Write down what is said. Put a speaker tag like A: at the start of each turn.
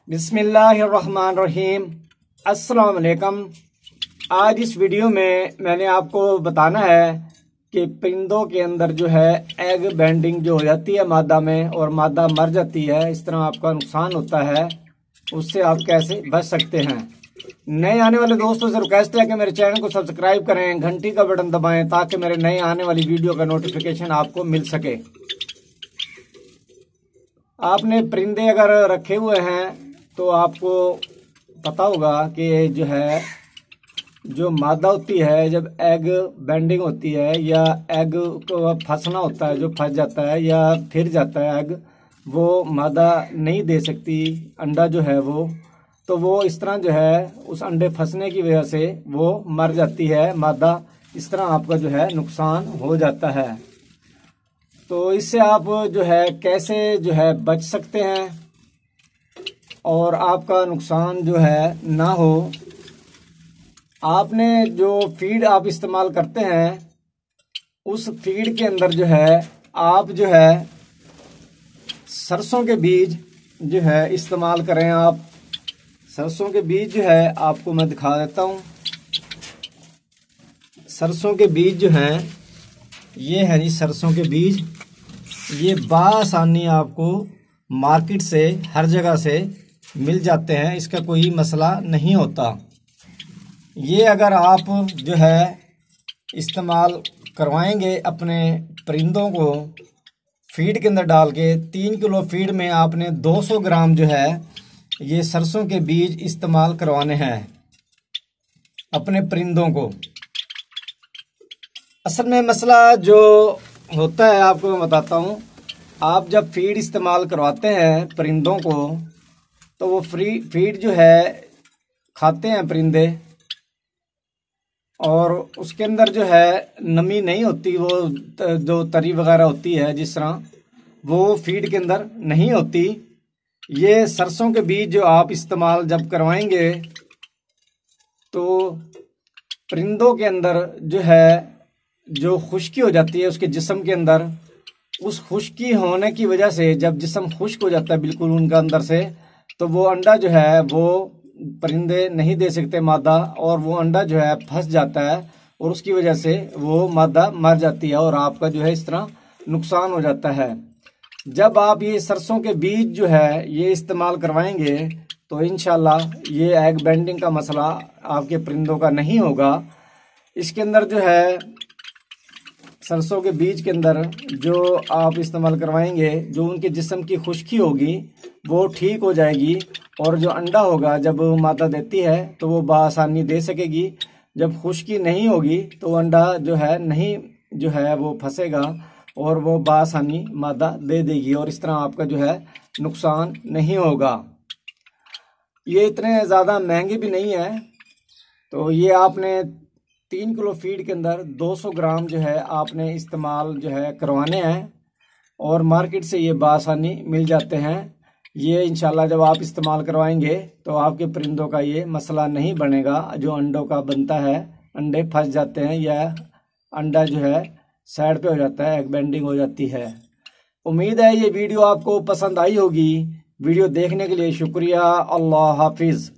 A: बिस्मिल्लाहिर्रहमानिर्रहीम। अस्सलाम वालेकुम। आज इस वीडियो में मैंने आपको बताना है कि परिंदों के अंदर जो है एग बैंडिंग जो हो जाती है मादा में, और मादा मर जाती है, इस तरह आपका नुकसान होता है, उससे आप कैसे बच सकते हैं। नए आने वाले दोस्तों से रिक्वेस्ट है कि मेरे चैनल को सब्सक्राइब करें, घंटी का बटन दबाएं ताकि मेरे नए आने वाली वीडियो का नोटिफिकेशन आपको मिल सके। आपने परिंदे अगर रखे हुए हैं तो आपको पता होगा कि जो है जो मादा होती है, जब एग बैंडिंग होती है या एग को फंसना होता है, जो फंस जाता है या फिर जाता है एग, वो मादा नहीं दे सकती अंडा जो है वो इस तरह जो है उस अंडे फंसने की वजह से वो मर जाती है मादा। इस तरह आपका जो है नुकसान हो जाता है। तो इससे आप जो है कैसे जो है बच सकते हैं और आपका नुकसान जो है ना हो। आपने जो फीड आप इस्तेमाल करते हैं उस फीड के अंदर जो है आप जो है सरसों के बीज जो है इस्तेमाल करें। आप सरसों के बीज जो है आपको मैं दिखा देता हूँ। सरसों के बीज जो हैं ये है जी सरसों के बीज। ये बासानी आपको मार्केट से हर जगह से मिल जाते हैं, इसका कोई मसला नहीं होता। ये अगर आप जो है इस्तेमाल करवाएंगे अपने परिंदों को फीड के अंदर डाल के, 3 किलो फीड में आपने 200 ग्राम जो है ये सरसों के बीज इस्तेमाल करवाने हैं अपने परिंदों को। असल में मसला जो होता है आपको मैं बताता हूँ। आप जब फीड इस्तेमाल करवाते हैं परिंदों को तो वो फीड जो है खाते हैं परिंदे, और उसके अंदर जो है नमी नहीं होती, वो जो तरी वगैरह होती है जिस तरह वो फीड के अंदर नहीं होती। ये सरसों के बीज जो आप इस्तेमाल जब करवाएंगे तो परिंदों के अंदर जो है जो खुश्की हो जाती है उसके जिस्म के अंदर, उस खुश्की होने की वजह से जब जिस्म खुश्क हो जाता है बिल्कुल उनका अंदर से, तो वो अंडा जो है वो परिंदे नहीं दे सकते मादा, और वो अंडा जो है फंस जाता है और उसकी वजह से वो मादा मर जाती है और आपका जो है इस तरह नुकसान हो जाता है। जब आप ये सरसों के बीज जो है ये इस्तेमाल करवाएंगे तो इंशाल्लाह ये एग बैंडिंग का मसला आपके परिंदों का नहीं होगा। इसके अंदर जो है सरसों के बीज के अंदर जो आप इस्तेमाल करवाएंगे, जो उनके जिस्म की खुश्की होगी वो ठीक हो जाएगी, और जो अंडा होगा जब मादा देती है तो वो बआसानी दे सकेगी। जब खुश्की नहीं होगी तो अंडा जो है नहीं जो है वो फंसेगा और वो बआसानी मादा दे देगी, और इस तरह आपका जो है नुकसान नहीं होगा। ये इतने ज़्यादा महंगे भी नहीं है। तो ये आपने 3 किलो फीड के अंदर 200 ग्राम जो है आपने इस्तेमाल जो है करवाने हैं, और मार्केट से ये बआसानी मिल जाते हैं। ये इंशाल्लाह जब आप इस्तेमाल करवाएंगे तो आपके परिंदों का ये मसला नहीं बनेगा। जो अंडों का बनता है, अंडे फंस जाते हैं या अंडा जो है साइड पे हो जाता है, एग बैंडिंग हो जाती है। उम्मीद है ये वीडियो आपको पसंद आई होगी। वीडियो देखने के लिए शुक्रिया। अल्लाह हाफिज़।